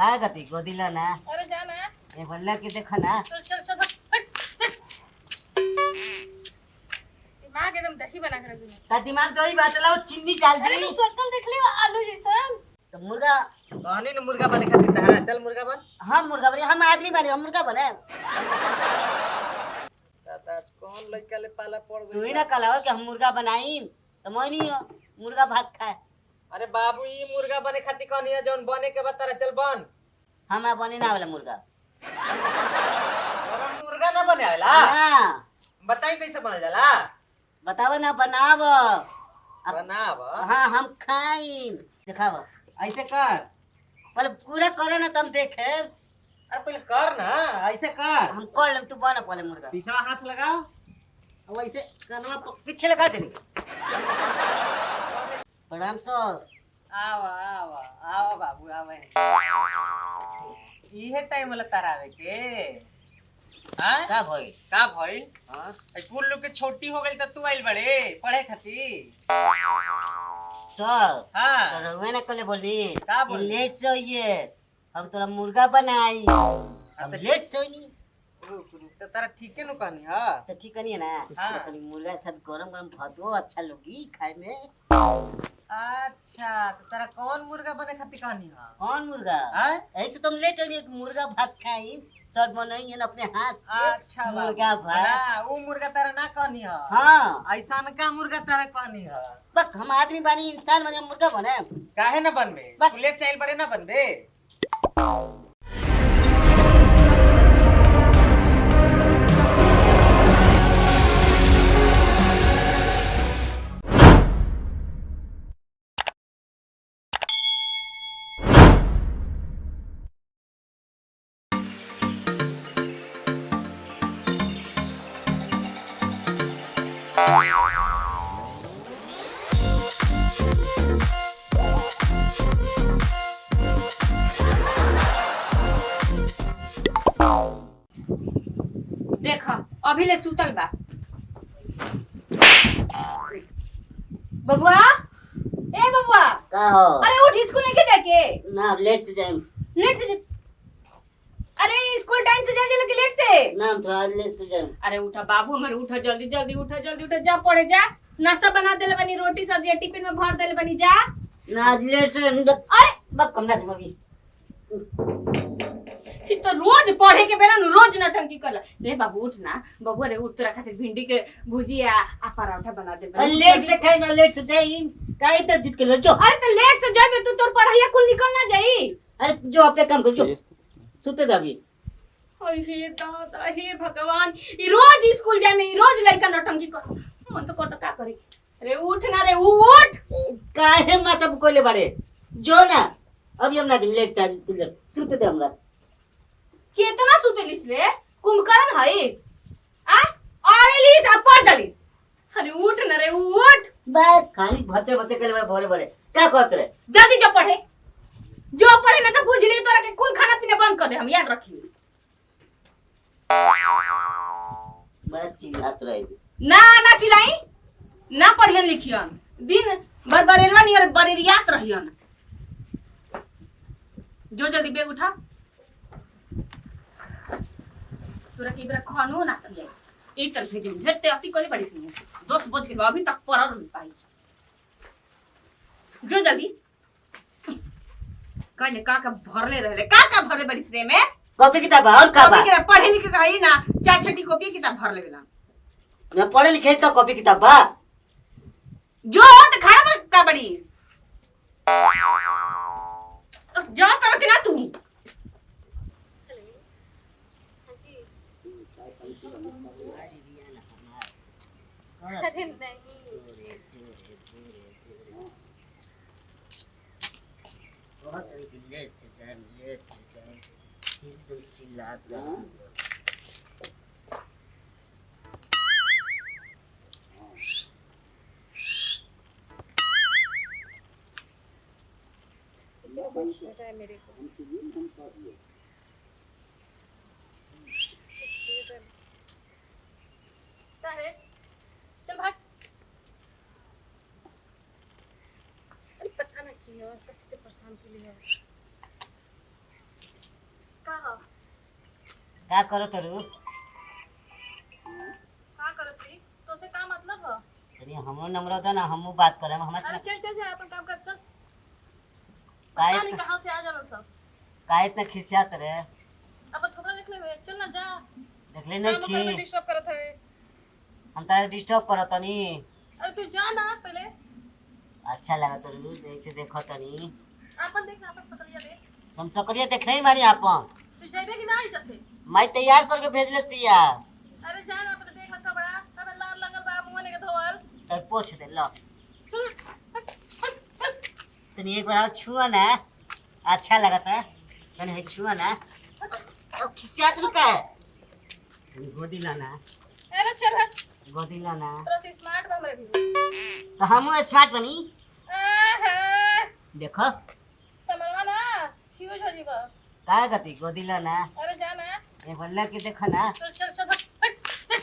काय गती गोदीला ना अरे जा ना ये भल्ला की देखा ना चल चल सब दिमाग एकदम दही बना कर रख दिया ता दिमाग दो ही बात लाओ चिन्नी डाल अरे दी तो शक्ल देख ले आलू जैसन तो मुर्गा कहनी न मुर्गा बने खातिर तहरा चल मुर्गा बन। हम मुर्गा बने हम आदमी बने हम मुर्गा बने दादा आज कौन लड़का ले पाला पड़ तू ही गई। ना कलावा कि हम मुर्गा बनाई तो मैं नहीं हो मुर्गा भात खाए अरे बाबू ई मुर्गा बने खातिर कहनी है जौन बने के बाद तारा चल बन। हमारा बने ना वाला मुर्गा और मुर्गा ना बने आवेला हाँ बताई कैसे बन जाला बताओ ना बनाव बनाव। हाँ हम खाइन दिखाव ऐसे कर पहले पूरा करो ना तब देखे अरे पहले कर ना ऐसे कर हम कर लेम तू बना पहले मुर्गा पीछवा हाथ लगाओ अब ऐसे कानवा पीछे लगा देने प्रणाम सर आवा आवा आवा बाबू आवे इहे टाइम वाला तारा आवे के हां का भाई का भइल हाँ आई कुल लोग के छोटी हो गई त तू आइल बड़े पढ़े खातिर। सर हां तो रहुए ना कल बोली का कि बोली? लेट से होइए हम तोरा मुर्गा बनाई हम लेट से होनी रुक रुक त तारा ठीके नु कहनी हां तो ठीक नहीं है ना हाँ। तो मुर्गा के साथ गरम गरम भातो अच्छा लगी खाए में अच्छा तो तारा कौन मुर्गा बने खातिर कहनी हां कौन मुर्गा हां ऐसे तुम लेट हो एक मुर्गा भात खाई सर बनाई है ना अपने हाथ से अच्छा मुर्गा भात ना वो मुर्गा तारा ना कहनी हां हाँ ऐसान का मुर्गा तारा कहनी हां बस हम आदमी बानी इंसान बने हम मुर्गा बने काहे ना बनबे बस। तू लेट से आइल बड़े ना बनबे। देख अभी ले सुतल बा बबुआ ए बबुआ का हो अरे उठ स्कूल लेके जाके ना अब लेट से जाए लेट से अरे स्कूल टाइम से जाके लेके लेट से ना हम थोड़ा लेट से जाए अरे उठा बाबू हमारे उठा जल्दी जल्दी उठा जल्दी उठा जा पड़े जा नाश्ता बना देले बनी रोटी सब्जी टिफिन में भर देले बनी जा ना आज लेट से अरे बक कम ना तुम अभी कि तो रोज पढ़े के बेरा रोज नौटंकी करला रे बाबू उठ ना बबुआ रे उठ तोरा खातिर भिंडी के भुजिया आ पराठा बना दे अरे लेट से खाई ना लेट से जाए काहे तो जिद के लो जो अरे तो लेट से जाबे तू तोर पढ़ाइया कुल निकल ना जाई अरे जो अपने काम कर जो सुते दा अभी ओए हे दादा हे भगवान ई रोज स्कूल जाए में ई रोज लइका नौटंकी कर मन तो कोटा का करी रे उठ ना रे उठ काहे माथा कोले बड़े जो ना अभी हम ना जिम लेट से आज स्कूल सुते दे हमरा केतना सुतेलिस रे कुंभकर्ण हइस आ आवेलिस आ पढ़ दलिस अरे उठ ना रे उठ बा खाली बच्चे बच्चे के लिए बड़े बड़े क्या कहते रे जल्दी जो पढ़े ना तो बुझ लिए तोरा के कुल खाना पीना बंद कर दे हम याद रखिए बड़ा चिल्लात रहे ना ना चिल्लाई ना पढ़ियन लिखियन दिन भर बरेरवा नियर बरेरियात रहियन जो जल्दी बैग उठा तोरा के बेरा खानो ना खियाई एक तरफ भेजे भेटते अति करे पड़ी सुन 10 बज के अभी तक पढ़ल नहीं पाई जो जल्दी कहले का भरले रहले का भरले बड़ी रे में कॉपी किताब और का बा कॉपी के पढ़े लिखे कही ना चार छठी कॉपी किताब भर लेला मैं पढ़े लिखे तो कॉपी किताब बा जो तो खड़ा मत का बड़ीस जा तरह के ना तू अरे नहीं बहुत लेट से जाए एकदम चिल्लात रहा पता है मेरे को चल भाग पता ना क्यों कब से परेशान के लिए का करो तरू का करत रही तो से का मतलब है? तनी हमरो नंबर होता ना हमहू बात करे हमरा अरे से चल चल चल अपन काम कर चल। काहे पता नहीं कहां से आ जाला सब। काहे इतना खिसियात रे अब थोड़ा देख ले चल ना जा। देख ले नहीं काम कर में कि डिस्टर्ब करत है। हम तारा डिस्टर्ब करत तनी अरे तू जा ना पहले। अच्छा लगा तरू ऐसे देखो तनी अपन देख अपन सकरिया देख। हम सकरिया देख नहीं मारी आपन तू जाबे कि ना जैसे। मैं तैयार करके भेजले सिया अरे जा ना अपन देख हथा बड़ा अब लाल लगल बा मुंह ने के धोल। तब पोछ दे लो चल हट, हट, हट। तनी एक बार और छुआ ना अच्छा लगता है तनी है छुआ ना अब खिसियात रुका है तनी गोदी लाना अरे चल हट। गोदी लाना तोरा से स्मार्ट बा हमरे भी। तो हम स्मार्ट बनी आहा देखो समझवा ना फ्यूज हो जीवा। काय गति गोदी लाना अरे जा ना ये बल्ला के देखो ना चल चल चल हट, हट।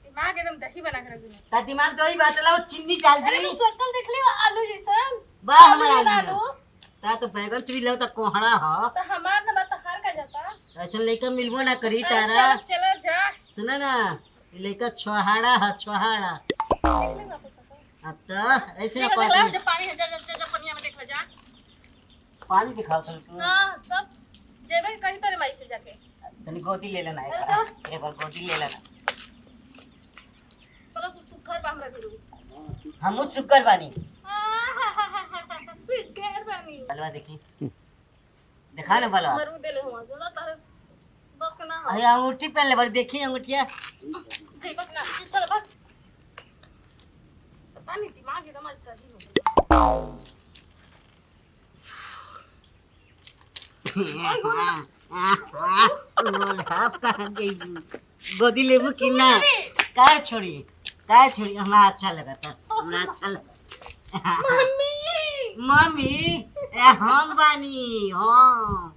दिमाग एकदम दही बना के रख दी। ता दिमाग दो ही बात लाओ चीनी डाल अरे दी तू शक्ल देख ले आलू जैसन। वाह हमारा आलू आलू ता तो बैगन से भी लो ता कोहड़ा हो तो हमार ना बात हार का जाता। ऐसा लइका मिलबो ना करी अरे तारा चल चल जा सुना ना ये लइका छोहाड़ा है छोहाड़ा देख ले वापस आ। अब तो ऐसे ना देख ले पानी जो पानी है जा पनिया में देख ले जा। पानी दिखाओ तू हां तब जेबे कहीं तेरे माई से जाके तनी गोदी ले लेना अरे एक बार गोदी ले लेना तोरा से सुखर बा हमरा बिरू। हमू शुक्र बानी सुखर बानी बलवा देखी देखा ना बलवा मरू देले हुआ जला तारे बस का ना हो। अरे अंगूठी पहन ले बड़ी देखी अंगूठिया देखत ना चल भाग। पता नहीं दिमाग एकदम आज अजीब हो गया। गोदी लेबू कि ना काय छोड़ी हमरा अच्छा लगा था हमरा अच्छा लगा मम्मी मम्मी ए हम बानी हां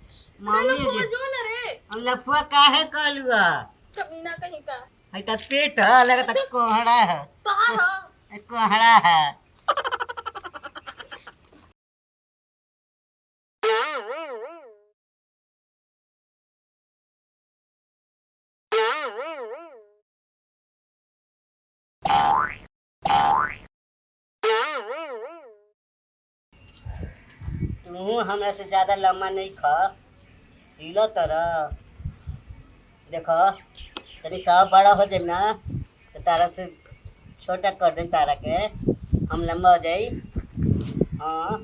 मम्मी जी जो ना रे हम लफुआ काहे कहलुआ कमीना कहीं का है त पेट लगा त कोहड़ा है कहां कोहड़ा है तू हमरा से ज्यादा लम्बा नहीं खा हिलो तरह देखो तनी सब बड़ा हो जाए ना तो तारा से छोटा कर दे तारा के हम लंबा हो जाई हाँ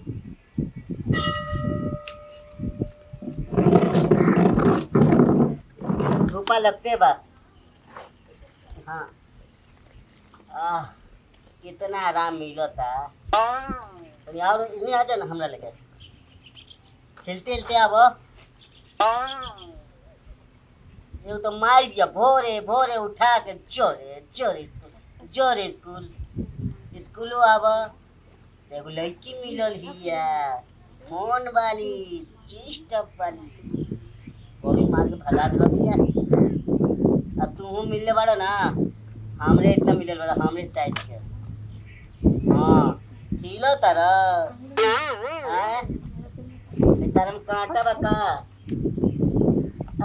धूपा लगते बा हाँ कितना आराम मिलता तनी और इन्हें आ जाए ना हमरा लेके हिलते हिलते आबो ये तो माई दिया भोरे भोरे उठा के जोरे स्कूल स्कूलो आब एगो लड़की मिलल हिया मोन वाली चिस्टप वाली गोली मार के भगा दिलस या अब तू मिलले बाड़ा ना हमरे इतना मिलल बाड़ा हमरे साइज के हाँ हिलो तारा हैं तारा में कांटा बा का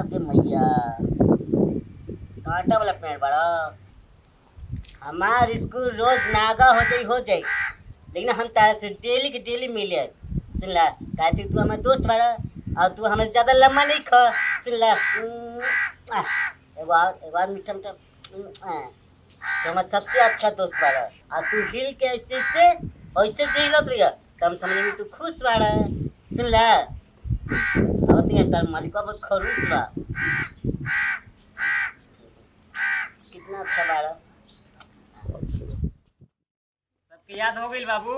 अबे मैया कांटा वाला पेड़ बड़ा हमार स्कूल रोज नागा हो जाए लेकिन हम तारा से डेली के डेली मिले सुनला कैसे तू हमारे दोस्त बड़ा और तू हमें ज्यादा लम्बा नहीं खा सुनला एक बार मीठा मीठा तो हमारा सबसे अच्छा दोस्त बड़ा और तू हिल के ऐसे से हिलत रही तो हम समझे में तू खुश बड़ा सुनला तार मालिक बहुत खरूस बा कितना अच्छा बाड़ा सबके याद हो गई बाबू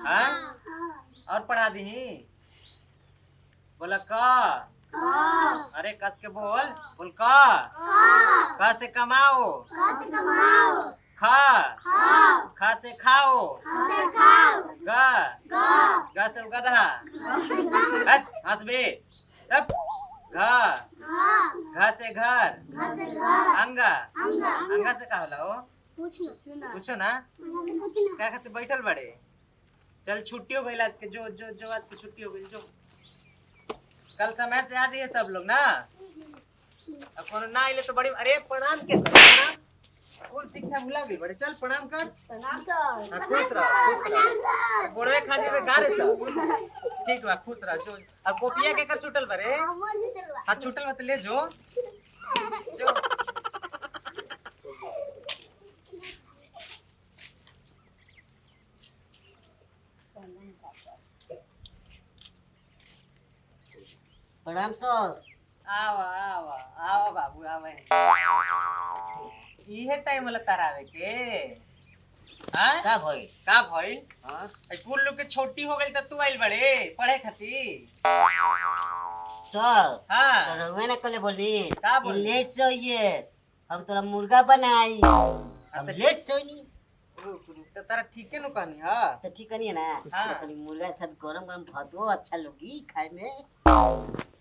हाँ और पढ़ा दी बोला का अरे कस के बोल का से कमाओ खा से खाओ गा से गधा हंस बे घा से घर अंगा से का होला हो पूछो ना क्या खातिर बैठल बड़े चल छुट्टी हो गई आज के जो आज की छुट्टी हो गई जो कल समय से आ जाइए सब लोग ना। अब कोनो ना आइले तो बड़ी अरे प्रणाम के प्रणाम कुल शिक्षा भुला गई बड़े चल प्रणाम कर। प्रणाम सर। हाँ, खुश रह बोलवे खातिर में गारे सब ठीक बा खुश रह जो अब कोपिया के कर छूटल बरे हां छूटल मत ले जो जो प्रणाम सर। आवा आवा आवा बाबू आवे इहे टाइम वाला तारावे के हां का भइल? का भइल हां स्कूल लोग के छोटी हो गई त तू आइल बड़े पढ़े खातिर सर हां तो रहुए ना कल बोली का कि बोली? लेट से आइए, हम तोरा मुर्गा बनाई, हम लेट से नहीं रुक रुक त तारा ठीके नु कहनी हां तो ठीक नहीं है ना। हाँ। तो मुर्गा के साथ गरम गरम भातो अच्छा लगी खाए में।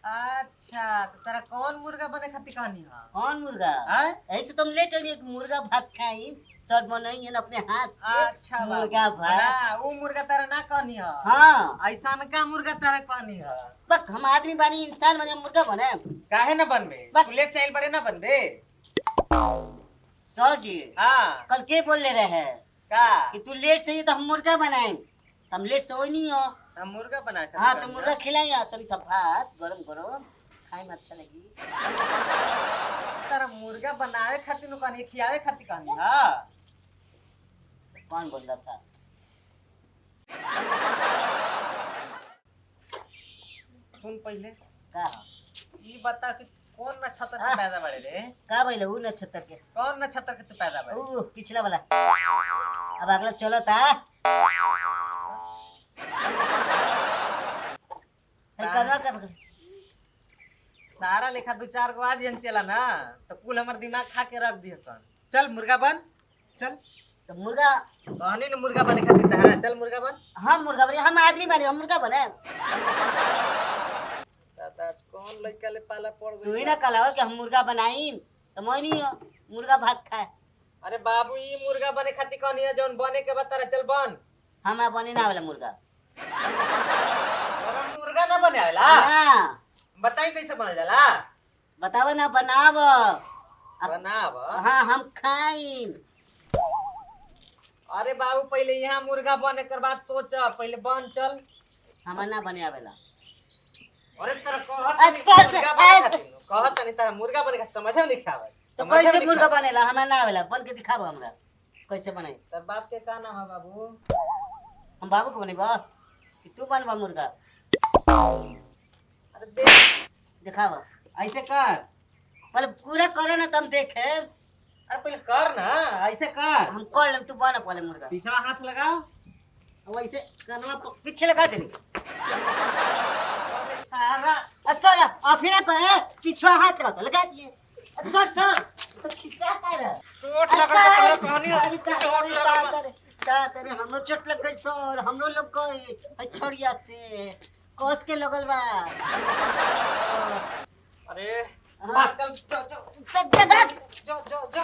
अच्छा तो तारा कौन मुर्गा बने खातिर कहनी हां कौन मुर्गा? हां ऐसे तुम लेट हो एक मुर्गा भात खाई, सर बनाई है ना अपने हाथ से। अच्छा मुर्गा भात। ना वो मुर्गा तारा ना कहनी हां हाँ ऐसा का मुर्गा तारा कहनी हां बस हम आदमी बानी, इंसान बने, हम मुर्गा बने। काहे ना बनबे बस। तू लेट से आइल बड़े ना बनबे सर जी हां कल के बोल रहे हैं का कि तू लेट से ही तो हम मुर्गा बनाए, हम लेट से हो नहीं हो। हम मुर्गा बना के हाँ तो मुर्गा खिलाई तनी सब भात गरम गरम खाए में अच्छा लगी। तारा मुर्गा बनावे खातिर नु कहनी खियावे खातिर कहनी हां कौन बोल रहा सर? सुन पहले का ई बता कि कौन नक्षत्र के पैदा बड़े रे का बोले ऊ नक्षत्र के? कौन नक्षत्र के तू पैदा बड़े ऊ पिछला वाला। अब अगला चलो था करवा कर तारा लेखा दो चार गो आज जन चला ना तो कुल हमर दिमाग खा के रख दिए सन चल मुर्गा बन चल तो मुर्गा कहनी न मुर्गा बने खातिर तारा चल मुर्गा बन हम मुर्गा बने, हम आदमी बने, हम मुर्गा बने। दादा आज कौन लड़का ले पाला पड़ तू ही गई ना कलावा कि हम मुर्गा बनाई तो मैं नहीं हो मुर्गा भात खाए। अरे बाबू ई मुर्गा बने खातिर कहनी है जौन बने के बाद तारा चल बन हमारा बने ना वाला मुर्गा। और मुर्गा ना बने आवेला हाँ बताई कैसे बन जाला बताओ ना बनाव। बनाव हाँ हम खाई। अरे बाबू पहले यहाँ मुर्गा बने कर बाद सोच पहले बन चल हमारा ना बने आवेला। अरे तेरा कहत अच्छा, कहत नहीं तारा मुर्गा बने खातिर समझ में नहीं खावे तो कैसे मुर्गा बनेला? हमारा ना आवेला, बन के दिखाबो हमरा कैसे बने। तेरे बाप के का नाम है बाबू हम बाबू को बनेबा कि तू बनबा मुर्गा? अरे देख दिखावा ऐसे कर पहले पूरा करे ना तब देखे। अरे पहले कर ना ऐसे कर हम कर लेम, तू बना पहले मुर्गा। पीछे हाथ लगाओ अब ऐसे करना पीछे लगा देनी। तारा सर आप ही ना कहे पिछवा हाथ लगा दिए। सर सर तो खिस्सा कर चोट लगा के तोरा कहनी है चोट लगा तेरे हमरो चोट लग गई सर, हमरो लग गई छोड़िया से कोस के लगल बा। अरे हाँ। चल चल चल चल जो जो जो